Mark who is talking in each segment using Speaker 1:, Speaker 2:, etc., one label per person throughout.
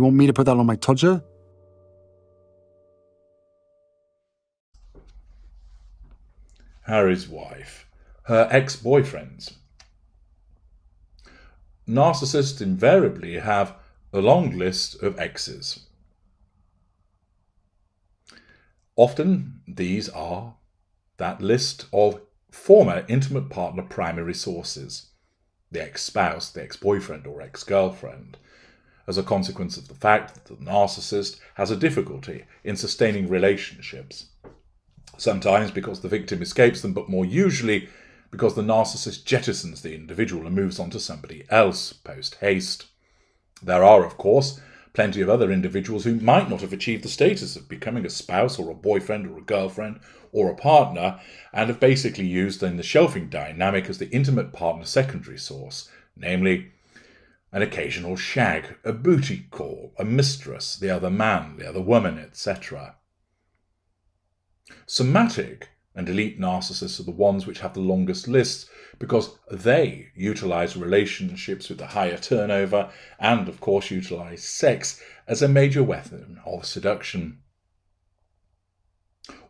Speaker 1: You want me to put that on my todger?
Speaker 2: Harry's wife. Her ex-boyfriends. Narcissists invariably have a long list of exes. Often these are that list of former intimate partner primary sources, the ex-spouse, the ex-boyfriend or ex-girlfriend, as a consequence of the fact that the narcissist has a difficulty in sustaining relationships, sometimes because the victim escapes them, but more usually because the narcissist jettisons the individual and moves on to somebody else post-haste. There are, of course, plenty of other individuals who might not have achieved the status of becoming a spouse or a boyfriend or a girlfriend or a partner, and have basically used in the shelving dynamic as the intimate partner secondary source, namely an occasional shag, a booty call, a mistress, the other man, the other woman, etc. Somatic and elite narcissists are the ones which have the longest lists because they utilize relationships with the higher turnover and, of course, utilize sex as a major weapon of seduction.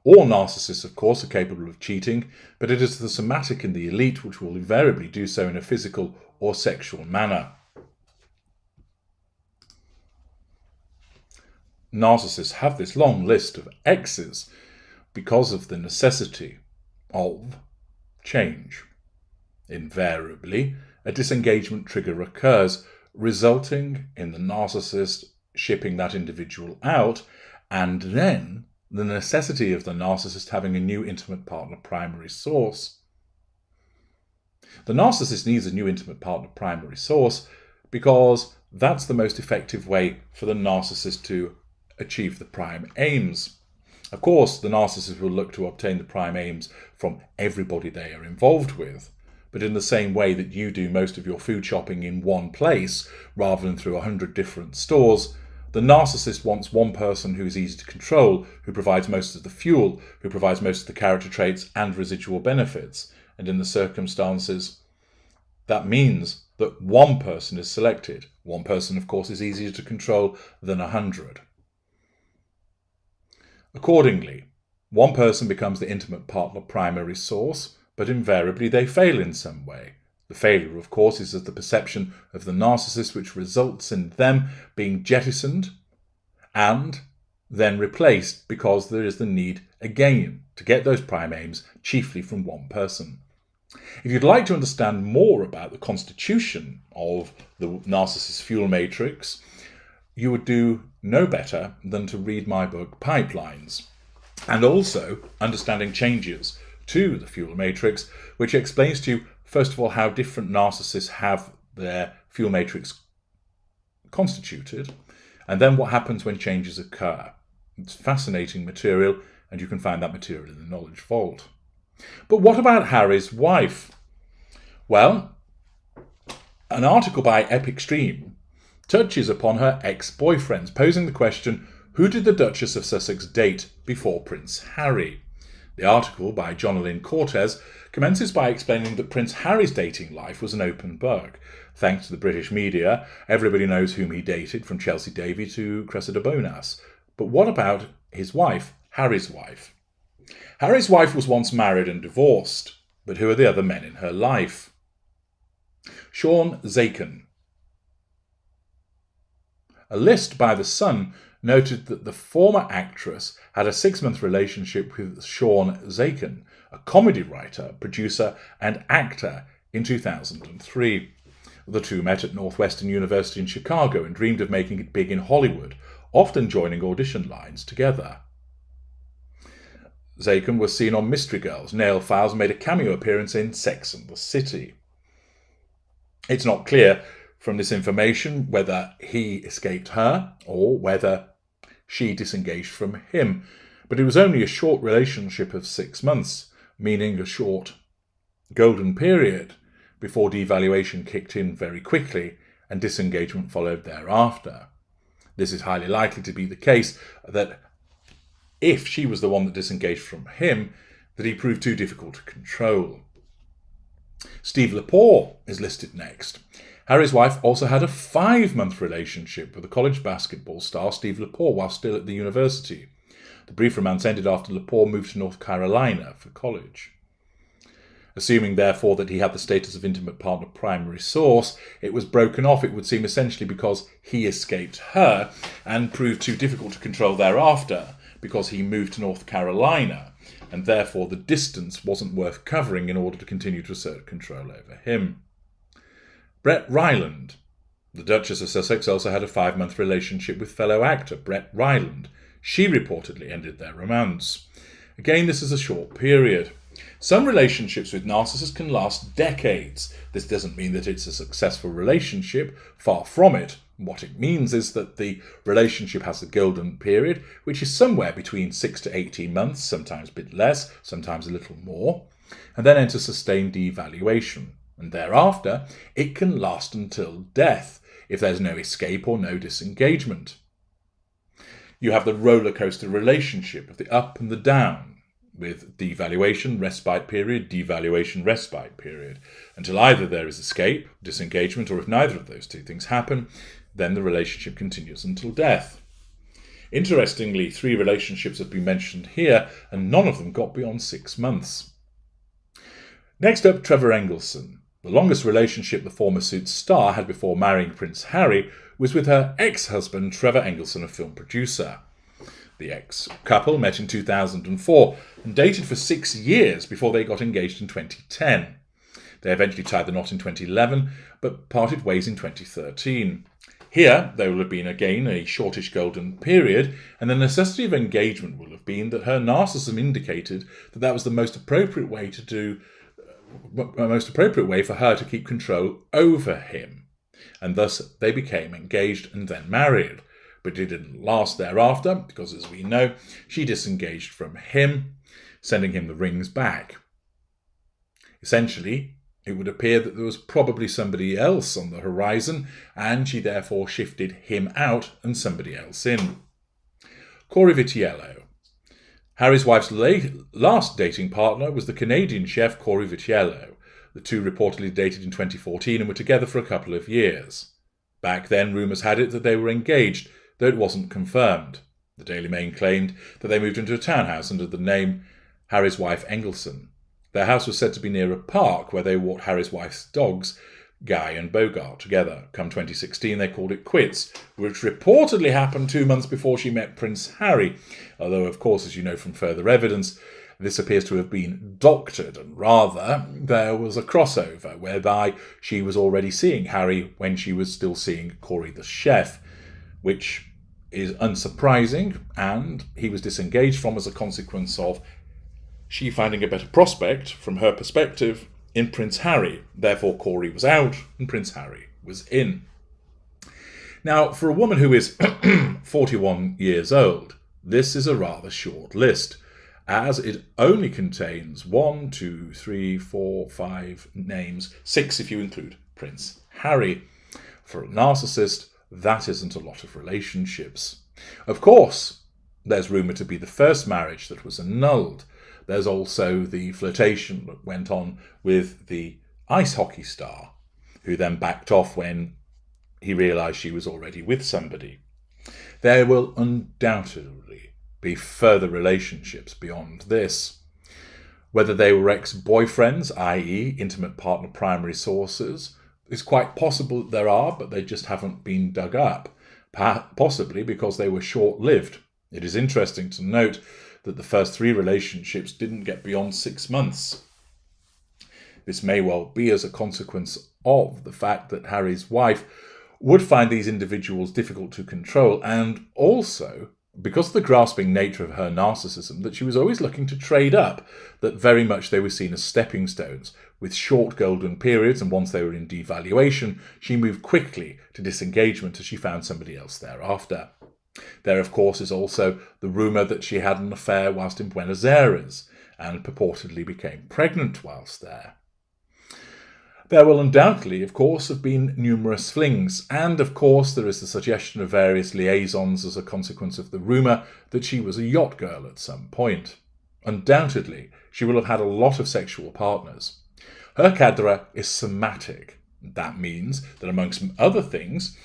Speaker 2: All narcissists, of course, are capable of cheating, but it is the somatic and the elite which will invariably do so in a physical or sexual manner. Narcissists have this long list of exes because of the necessity of change. Invariably, a disengagement trigger occurs, resulting in the narcissist shipping that individual out, and then the necessity of the narcissist having a new intimate partner primary source. The narcissist needs a new intimate partner primary source because that's the most effective way for the narcissist to achieve the prime aims. Of course, the narcissist will look to obtain the prime aims from everybody they are involved with, but in the same way that you do most of your food shopping in one place rather than through 100 different stores, the narcissist wants one person who is easy to control, who provides most of the fuel, who provides most of the character traits and residual benefits. And in the circumstances, that means that one person is selected. One person, of course, is easier to control than 100. Accordingly, one person becomes the intimate partner primary source, but invariably they fail in some way. The failure, of course, is of the perception of the narcissist, which results in them being jettisoned and then replaced because there is the need, again, to get those prime aims chiefly from one person. If you'd like to understand more about the constitution of the narcissist fuel matrix, you would do no better than to read my book, Pipelines, and also Understanding Changes to the Fuel Matrix, which explains to you, first of all, how different narcissists have their fuel matrix constituted, and then what happens when changes occur. It's fascinating material, and you can find that material in the Knowledge Vault. But what about Harry's wife? Well, an article by Epic Stream touches upon her ex-boyfriends, posing the question, who did the Duchess of Sussex date before Prince Harry? The article by Jonalyn Cortez commences by explaining that Prince Harry's dating life was an open book. Thanks to the British media, everybody knows whom he dated, from Chelsea Davy to Cressida Bonas. But what about his wife, Harry's wife? Harry's wife was once married and divorced, but who are the other men in her life? Sean Zakin. A list by The Sun noted that the former actress had a 6-month relationship with Sean Zakin, a comedy writer, producer and actor, in 2003. The two met at Northwestern University in Chicago and dreamed of making it big in Hollywood, often joining audition lines together. Zakin was seen on Mystery Girls, Nail Files, and made a cameo appearance in Sex and the City. It's not clear from this information whether he escaped her or whether she disengaged from him, but it was only a short relationship of 6 months, meaning a short golden period before devaluation kicked in very quickly and disengagement followed thereafter. This is highly likely to be the case that if she was the one that disengaged from him, that he proved too difficult to control. Steve Lepore is listed next. Harry's wife also had a 5-month relationship with the college basketball star Steve Lepore while still at the university. The brief romance ended after Lepore moved to North Carolina for college. Assuming, therefore, that he had the status of intimate partner primary source, it was broken off, it would seem, essentially because he escaped her and proved too difficult to control thereafter, because he moved to North Carolina, and therefore the distance wasn't worth covering in order to continue to assert control over him. Brett Ryland. The Duchess of Sussex also had a 5-month relationship with fellow actor Brett Ryland. She reportedly ended their romance. Again, this is a short period. Some relationships with narcissists can last decades. This doesn't mean that it's a successful relationship, far from it. What it means is that the relationship has a golden period, which is somewhere between 6 to 18 months, sometimes a bit less, sometimes a little more, and then enters sustained devaluation. And thereafter, it can last until death, if there's no escape or no disengagement. You have the roller coaster relationship of the up and the down, with devaluation, respite period, devaluation, respite period, until either there is escape, disengagement, or if neither of those two things happen, then the relationship continues until death. Interestingly, 3 relationships have been mentioned here, and none of them got beyond 6 months. Next up, Trevor Engelson. The longest relationship the former Suits star had before marrying Prince Harry was with her ex-husband, Trevor Engelson, a film producer. The ex-couple met in 2004 and dated for 6 years before they got engaged in 2010. They eventually tied the knot in 2011, but parted ways in 2013. Here, there will have been again a shortish golden period, and the necessity of engagement will have been that her narcissism indicated that was the most appropriate way for her to keep control over him, and thus they became engaged and then married. But it didn't last thereafter, because as we know, she disengaged from him, sending him the rings back. Essentially, it would appear that there was probably somebody else on the horizon, and she therefore shifted him out and somebody else in. Corey Vitiello. Harry's wife's last dating partner was the Canadian chef Corey Vitiello. The two reportedly dated in 2014 and were together for a couple of years. Back then, rumours had it that they were engaged, though it wasn't confirmed. The Daily Mail claimed that they moved into a townhouse under the name Harry's wife Engelson. Their house was said to be near a park where they walked Harry's wife's dogs, Guy and Bogart, together. Come 2016, they called it quits, which reportedly happened 2 months before she met Prince Harry, although, of course, as you know from further evidence, this appears to have been doctored, and rather there was a crossover whereby she was already seeing Harry when she was still seeing Corey the chef, which is unsurprising, and he was disengaged from as a consequence of she finding a better prospect, from her perspective, in Prince Harry. Therefore, Corey was out and Prince Harry was in. Now, for a woman who is 41 years old, this is a rather short list, as it only contains 1, 2, 3, 4, 5 names, 6 if you include Prince Harry. For a narcissist, that isn't a lot of relationships. Of course, there's rumoured to be the first marriage that was annulled. There's also the flirtation that went on with the ice hockey star, who then backed off when he realised she was already with somebody. There will undoubtedly be further relationships beyond this. Whether they were ex-boyfriends, i.e. intimate partner primary sources, it's quite possible that there are, but they just haven't been dug up, possibly because they were short-lived. It is interesting to note that the first 3 relationships didn't get beyond 6 months. This may well be as a consequence of the fact that Harry's wife would find these individuals difficult to control, and also because of the grasping nature of her narcissism, that she was always looking to trade up, that very much they were seen as stepping stones, with short golden periods, and once they were in devaluation, she moved quickly to disengagement as she found somebody else thereafter. There, of course, is also the rumour that she had an affair whilst in Buenos Aires, and purportedly became pregnant whilst there. There will undoubtedly, of course, have been numerous flings, and of course there is the suggestion of various liaisons as a consequence of the rumour that she was a yacht girl at some point. Undoubtedly, she will have had a lot of sexual partners. Her cadre is somatic. That means that, amongst other things,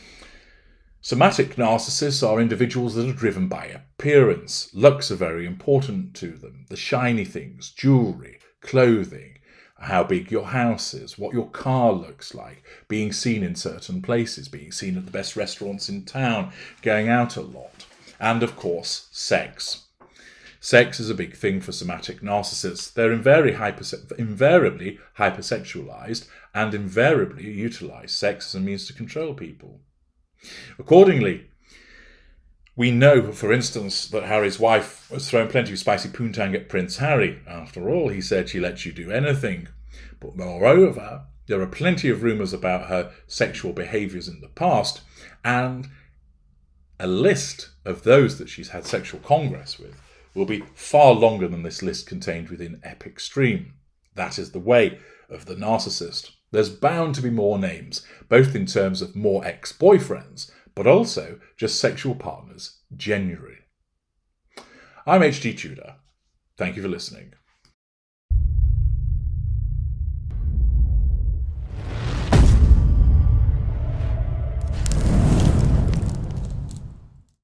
Speaker 2: somatic narcissists are individuals that are driven by appearance. Looks are very important to them. The shiny things, jewellery, clothing, how big your house is, what your car looks like, being seen in certain places, being seen at the best restaurants in town, going out a lot. And, of course, sex. Sex is a big thing for somatic narcissists. They're invariably hypersexualized and invariably utilize sex as a means to control people. Accordingly, we know, for instance, that Harry's wife was throwing plenty of spicy poontang at Prince Harry. After all, he said she lets you do anything. But moreover, there are plenty of rumours about her sexual behaviours in the past, and a list of those that she's had sexual congress with will be far longer than this list contained within Epic Stream. That is the way of the narcissist. There's bound to be more names, both in terms of more ex-boyfriends, but also just sexual partners generally. I'm H.G. Tudor. Thank you for listening.